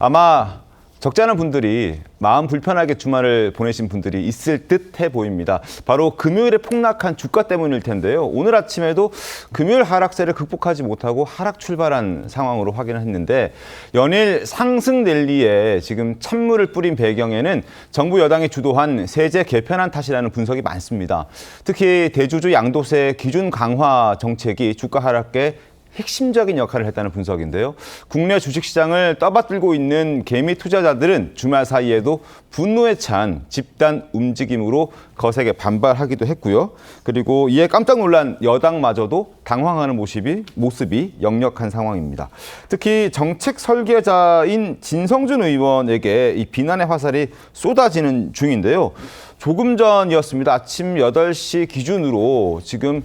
아마 적지 않은 분들이 마음 불편하게 주말을 보내신 분들이 있을 듯해 보입니다. 바로 금요일에 폭락한 주가 때문일 텐데요. 오늘 아침에도 금요일 하락세를 극복하지 못하고 하락 출발한 상황으로 확인을 했는데 연일 상승 랠리에 지금 찬물을 뿌린 배경에는 정부 여당이 주도한 세제 개편안 탓이라는 분석이 많습니다. 특히 대주주 양도세 기준 강화 정책이 주가 하락에 핵심적인 역할을 했다는 분석인데요. 국내 주식시장을 떠받들고 있는 개미 투자자들은 주말 사이에도 분노에 찬 집단 움직임으로 거세게 반발하기도 했고요. 그리고 이에 깜짝 놀란 여당마저도 당황하는 모습이 역력한 상황입니다. 특히 정책 설계자인 진성준 의원에게 이 비난의 화살이 쏟아지는 중인데요. 조금 전이었습니다. 아침 8시 기준으로 지금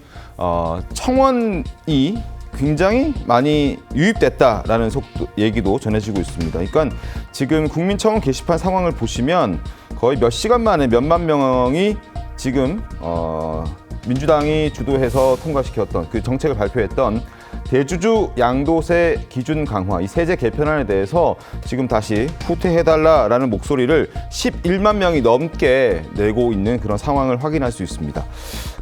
청원이 굉장히 많이 유입됐다라는 얘기도 전해지고 있습니다. 그러니까 지금 국민청원 게시판 상황을 보시면 거의 몇 시간 만에 몇만 명이 지금 민주당이 주도해서 통과시켰던 그 정책을 발표했던 대주주 양도세 기준 강화, 이 세제 개편안에 대해서 지금 다시 후퇴해달라라는 목소리를 11만 명이 넘게 내고 있는 그런 상황을 확인할 수 있습니다.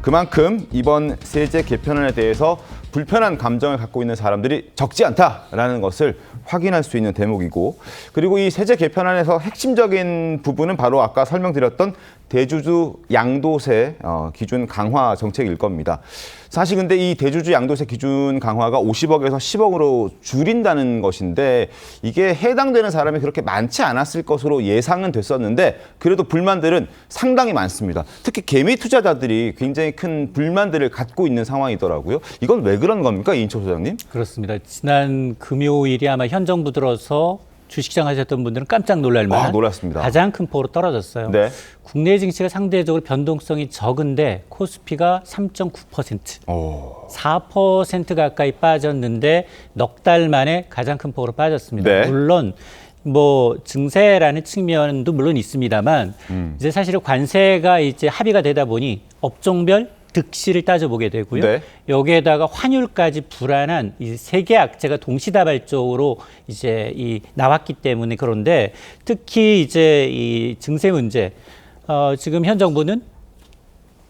그만큼 이번 세제 개편안에 대해서 불편한 감정을 갖고 있는 사람들이 적지 않다라는 것을 확인할 수 있는 대목이고, 그리고 이 세제 개편안에서 핵심적인 부분은 바로 아까 설명드렸던 대주주 양도세 기준 강화 정책일 겁니다. 사실 근데 이 대주주 양도세 기준 강화가 50억에서 10억으로 줄인다는 것인데 이게 해당되는 사람이 그렇게 많지 않았을 것으로 예상은 됐었는데 그래도 불만들은 상당히 많습니다. 특히 개미 투자자들이 굉장히 큰 불만들을 갖고 있는 상황이더라고요. 이건 왜 그런 겁니까, 이인철 소장님? 그렇습니다. 지난 금요일이 아마 현 정부 들어서 주식시장 하셨던 분들은 깜짝 놀랄 만한 놀랐습니다. 가장 큰 폭으로 떨어졌어요. 네. 국내 증시가 상대적으로 변동성이 적은데 코스피가 3.9%, 4% 가까이 빠졌는데 넉 달 만에 가장 큰 폭으로 빠졌습니다. 네. 물론 뭐 증세라는 측면도 물론 있습니다만 이제 사실은 관세가 이제 합의가 되다 보니 업종별 득실을 따져보게 되고요. 네. 여기에다가 환율까지 불안한 이 세계 악재가 동시다발적으로 이제 나왔기 때문에 그런데 특히 이제 이 증세 문제, 지금 현 정부는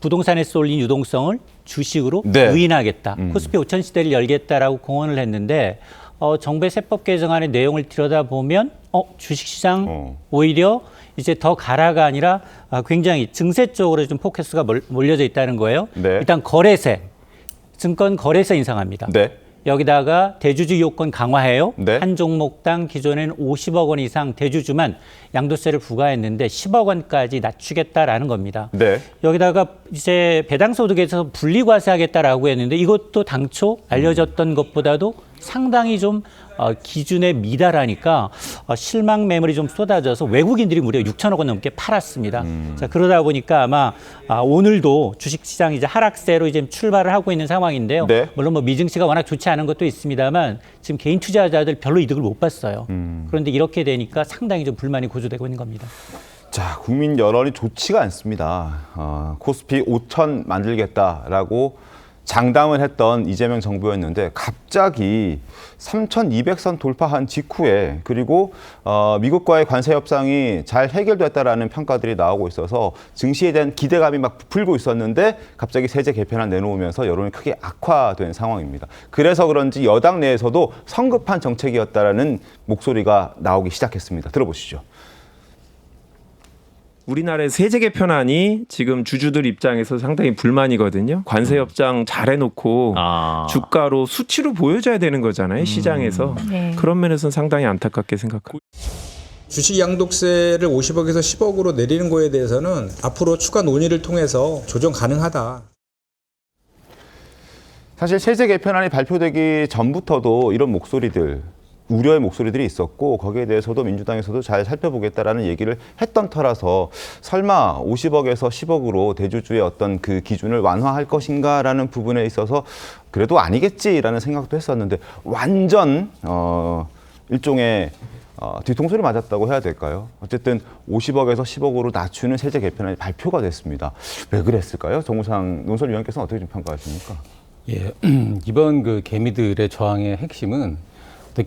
부동산에 쏠린 유동성을 주식으로 부인하겠다. 코스피 5천 시대를 열겠다라고 공언을 했는데 정부의 세법 개정안의 내용을 들여다보면 주식시장 오히려 이제 더 가라가 아니라 굉장히 증세 쪽으로 좀 포커스가 몰려져 있다는 거예요. 네. 일단 거래세, 증권 거래세 인상합니다. 네. 여기다가 대주주 요건 강화해요. 네. 한 종목당 기존에는 50억 원 이상 대주주만 양도세를 부과했는데 10억 원까지 낮추겠다라는 겁니다. 네. 여기다가 이제 배당소득에서 분리과세하겠다라고 했는데 이것도 당초 알려졌던 것보다도 상당히 좀 기준에 미달하니까 실망 매물이 좀 쏟아져서 외국인들이 무려 6천억 원 넘게 팔았습니다. 자, 그러다 보니까 아마 오늘도 주식시장 이제 하락세로 이제 출발을 하고 있는 상황인데요. 네. 물론 뭐 미증시가 워낙 좋지 않은 것도 있습니다만 지금 개인 투자자들 별로 이득을 못 봤어요. 그런데 이렇게 되니까 상당히 좀 불만이 고조되고 있는 겁니다. 자, 국민 여론이 좋지가 않습니다. 코스피 5천 만들겠다라고 장담을 했던 이재명 정부였는데 갑자기 3,200선 돌파한 직후에 그리고 미국과의 관세 협상이 잘 해결됐다라는 평가들이 나오고 있어서 증시에 대한 기대감이 막 부풀고 있었는데 갑자기 세제 개편안 내놓으면서 여론이 크게 악화된 상황입니다. 그래서 그런지 여당 내에서도 성급한 정책이었다라는 목소리가 나오기 시작했습니다. 들어보시죠. 우리나라의 세제 개편안이 지금 주주들 입장에서 상당히 불만이거든요. 관세 협상 잘 해놓고 주가로 수치로 보여줘야 되는 거잖아요. 시장에서. 네. 그런 면에서는 상당히 안타깝게 생각합니다. 주식 양도세를 50억에서 10억으로 내리는 거에 대해서는 앞으로 추가 논의를 통해서 조정 가능하다. 사실 세제 개편안이 발표되기 전부터도 이런 목소리들, 우려의 목소리들이 있었고 거기에 대해서도 민주당에서도 잘 살펴보겠다라는 얘기를 했던 터라서 설마 50억에서 10억으로 대주주의 어떤 그 기준을 완화할 것인가라는 부분에 있어서 그래도 아니겠지라는 생각도 했었는데 완전 일종의 뒤통수를 맞았다고 해야 될까요? 어쨌든 50억에서 10억으로 낮추는 세제 개편안이 발표가 됐습니다. 왜 그랬을까요? 정우상 논설위원께서는 어떻게 좀 평가하십니까? 예, 이번 그 개미들의 저항의 핵심은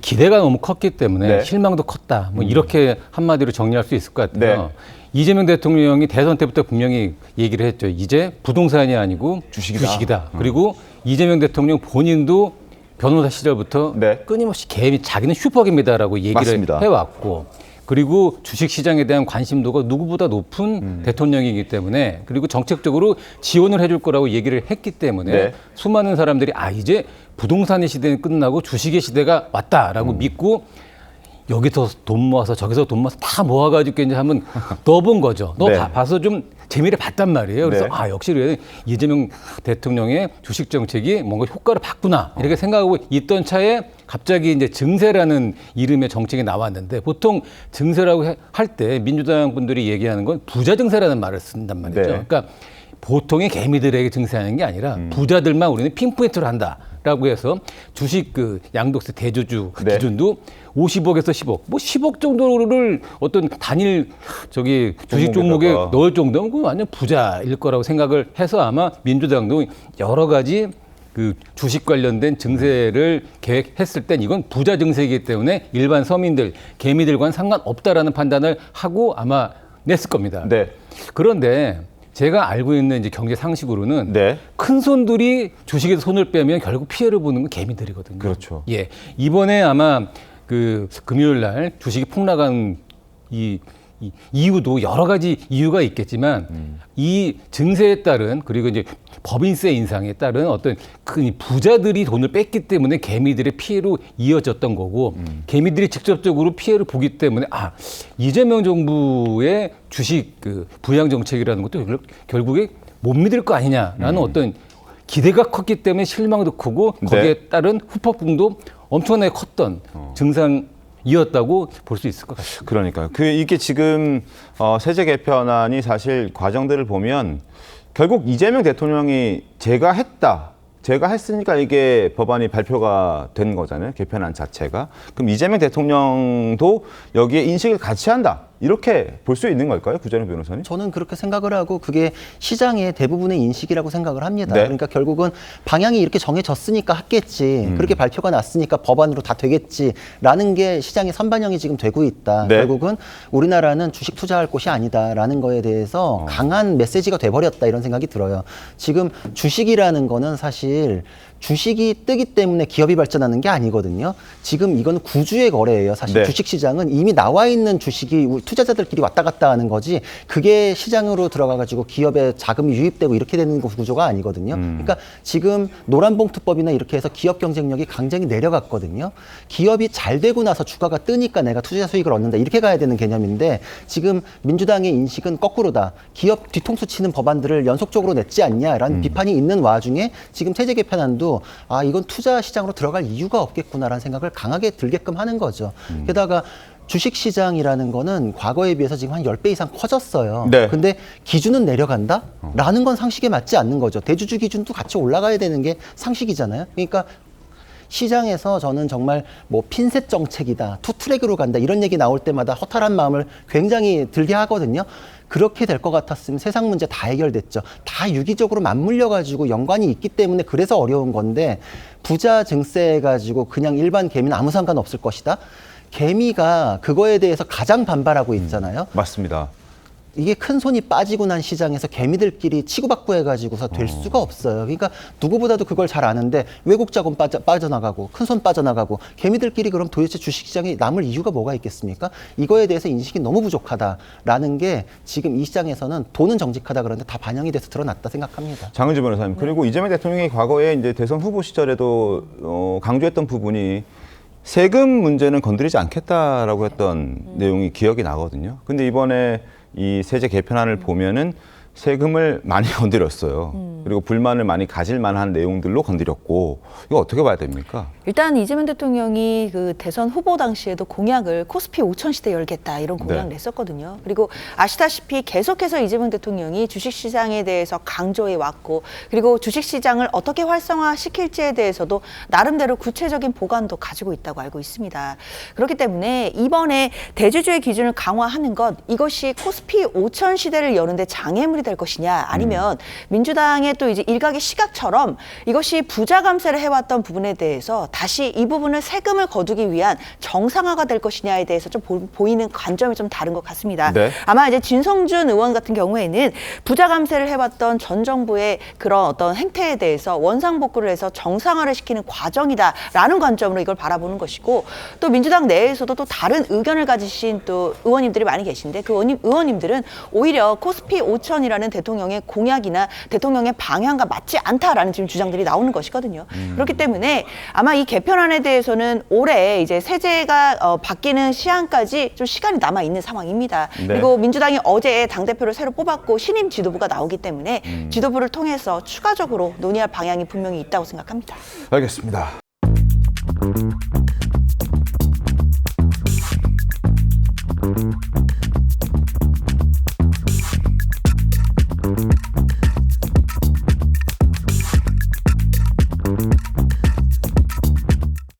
기대가 너무 컸기 때문에 네. 실망도 컸다. 뭐 이렇게 한마디로 정리할 수 있을 것 같아요. 네. 이재명 대통령이 대선 때부터 분명히 얘기를 했죠. 이제 부동산이 아니고 주식이다. 그리고 이재명 대통령 본인도 변호사 시절부터 네. 끊임없이 자기는 슈퍼개미다라고 얘기를 맞습니다. 해왔고, 그리고 주식시장에 대한 관심도가 누구보다 높은 대통령이기 때문에, 그리고 정책적으로 지원을 해줄 거라고 얘기를 했기 때문에 네. 수많은 사람들이 이제 부동산의 시대는 끝나고 주식의 시대가 왔다라고 믿고 여기서 돈 모아서 저기서 돈 모아서 다 모아가지고 이제 한번 넣어본 거죠. 네. 봐서 좀 재미를 봤단 말이에요. 그래서 네. 역시 이재명 대통령의 주식 정책이 뭔가 효과를 봤구나 이렇게 생각하고 있던 차에 갑자기 이제 증세라는 이름의 정책이 나왔는데, 보통 증세라고 할 때 민주당 분들이 얘기하는 건 부자 증세라는 말을 쓴단 말이죠. 네. 그러니까 보통의 개미들에게 증세하는 게 아니라 부자들만 우리는 핀포인트를 한다라고 해서 주식 양도세 대주주 네. 기준도 50억에서 10억, 뭐 10억 정도를 어떤 단일 주식 종목에 종목에다가. 넣을 정도면 그건 완전 부자일 거라고 생각을 해서 아마 민주당도 여러 가지 주식 관련된 증세를 계획했을 땐 이건 부자 증세이기 때문에 일반 서민들, 개미들과는 상관없다라는 판단을 하고 아마 냈을 겁니다. 네. 그런데 제가 알고 있는 이제 경제 상식으로는 네. 큰 손들이 주식에서 손을 빼면 결국 피해를 보는 건 개미들이거든요. 그렇죠. 예. 이번에 아마 금요일 날 주식이 폭락한 이유도 여러 가지 이유가 있겠지만 이 증세에 따른, 그리고 이제 법인세 인상에 따른 어떤 큰 부자들이 돈을 뺐기 때문에 개미들의 피해로 이어졌던 거고, 개미들이 직접적으로 피해를 보기 때문에 이재명 정부의 주식 부양 정책이라는 것도 결국에 못 믿을 거 아니냐라는 어떤 기대가 컸기 때문에 실망도 크고, 거기에 네. 따른 후폭풍도 엄청나게 컸던 증상이었다고 볼 수 있을 것 같습니다. 그러니까요. 이게 지금 세제 개편안이 사실 과정들을 보면 결국 이재명 대통령이 제가 했으니까 이게 법안이 발표가 된 거잖아요. 개편안 자체가. 그럼 이재명 대통령도 여기에 인식을 같이 한다, 이렇게 볼 수 있는 걸까요, 구자룡 변호사님? 저는 그렇게 생각을 하고 그게 시장의 대부분의 인식이라고 생각을 합니다. 네. 그러니까 결국은 방향이 이렇게 정해졌으니까 하겠지, 그렇게 발표가 났으니까 법안으로 다 되겠지라는 게 시장의 선반영이 지금 되고 있다. 네. 결국은 우리나라는 주식 투자할 곳이 아니다라는 거에 대해서 강한 메시지가 돼버렸다, 이런 생각이 들어요. 지금 주식이라는 거는 사실 주식이 뜨기 때문에 기업이 발전하는 게 아니거든요. 지금 이건 구주의 거래예요. 사실 네. 주식시장은 이미 나와 있는 주식이 투자자들끼리 왔다 갔다 하는 거지, 그게 시장으로 들어가가지고 기업에 자금이 유입되고 이렇게 되는 구조가 아니거든요. 그러니까 지금 노란봉투법이나 이렇게 해서 기업 경쟁력이 굉장히 내려갔거든요. 기업이 잘 되고 나서 주가가 뜨니까 내가 투자 수익을 얻는다, 이렇게 가야 되는 개념인데, 지금 민주당의 인식은 거꾸로다. 기업 뒤통수 치는 법안들을 연속적으로 냈지 않냐라는 비판이 있는 와중에 지금 세제 개편안도 이건 투자 시장으로 들어갈 이유가 없겠구나라는 생각을 강하게 들게끔 하는 거죠. 게다가 주식시장이라는 거는 과거에 비해서 지금 한 10배 이상 커졌어요. 네. 근데 기준은 내려간다? 라는 건 상식에 맞지 않는 거죠. 대주주 기준도 같이 올라가야 되는 게 상식이잖아요. 그러니까 시장에서 저는 정말 핀셋 정책이다, 투트랙으로 간다, 이런 얘기 나올 때마다 허탈한 마음을 굉장히 들게 하거든요. 그렇게 될 것 같았으면 세상 문제 다 해결됐죠. 다 유기적으로 맞물려가지고 연관이 있기 때문에 그래서 어려운 건데, 부자 증세 가지고 그냥 일반 개미는 아무 상관 없을 것이다. 개미가 그거에 대해서 가장 반발하고 있잖아요. 맞습니다. 이게 큰 손이 빠지고 난 시장에서 개미들끼리 치고받고 해가지고서 될 수가 없어요. 그러니까 누구보다도 그걸 잘 아는데 외국 자금 빠져나가고 큰 손 빠져나가고, 개미들끼리 그럼 도대체 주식시장에 남을 이유가 뭐가 있겠습니까? 이거에 대해서 인식이 너무 부족하다라는 게 지금 이 시장에서는 돈은 정직하다 그러는데 다 반영이 돼서 드러났다 생각합니다. 장은지 변호사님, 그리고 이재명 대통령이 과거에 이제 대선 후보 시절에도 강조했던 부분이 세금 문제는 건드리지 않겠다라고 했던 내용이 기억이 나거든요. 근데 이번에 이 세제 개편안을 보면은 세금을 많이 건드렸어요. 그리고 불만을 많이 가질 만한 내용들로 건드렸고, 이거 어떻게 봐야 됩니까? 일단 이재명 대통령이 대선 후보 당시에도 공약을 코스피 5천 시대 열겠다, 이런 공약을 냈었거든요. 그리고 아시다시피 계속해서 이재명 대통령이 주식시장에 대해서 강조해 왔고, 그리고 주식시장을 어떻게 활성화시킬지에 대해서도 나름대로 구체적인 보관도 가지고 있다고 알고 있습니다. 그렇기 때문에 이번에 대주주의 기준을 강화하는 것, 이것이 코스피 5천 시대를 여는데 장애물이 될 것이냐 아니면 민주당의 또 이제 일각의 시각처럼 이것이 부자 감세를 해왔던 부분에 대해서 다시 이 부분을 세금을 거두기 위한 정상화가 될 것이냐에 대해서 좀 보이는 관점이 좀 다른 것 같습니다. 네. 아마 이제 진성준 의원 같은 경우에는 부자 감세를 해왔던 전 정부의 그런 어떤 행태에 대해서 원상복구를 해서 정상화를 시키는 과정이다라는 관점으로 이걸 바라보는 것이고 또 민주당 내에서도 또 다른 의견을 가지신 또 의원님들이 많이 계신데 그 의원님들은 오히려 코스피 5천이라는 대통령의 공약이나 대통령의 방향과 맞지 않다라는 지금 주장들이 나오는 것이거든요. 그렇기 때문에 아마 이 개편안에 대해서는 올해 이제 세제가 바뀌는 시한까지 좀 시간이 남아 있는 상황입니다. 네. 그리고 민주당이 어제 당대표를 새로 뽑았고 신임 지도부가 나오기 때문에 지도부를 통해서 추가적으로 논의할 방향이 분명히 있다고 생각합니다. 알겠습니다.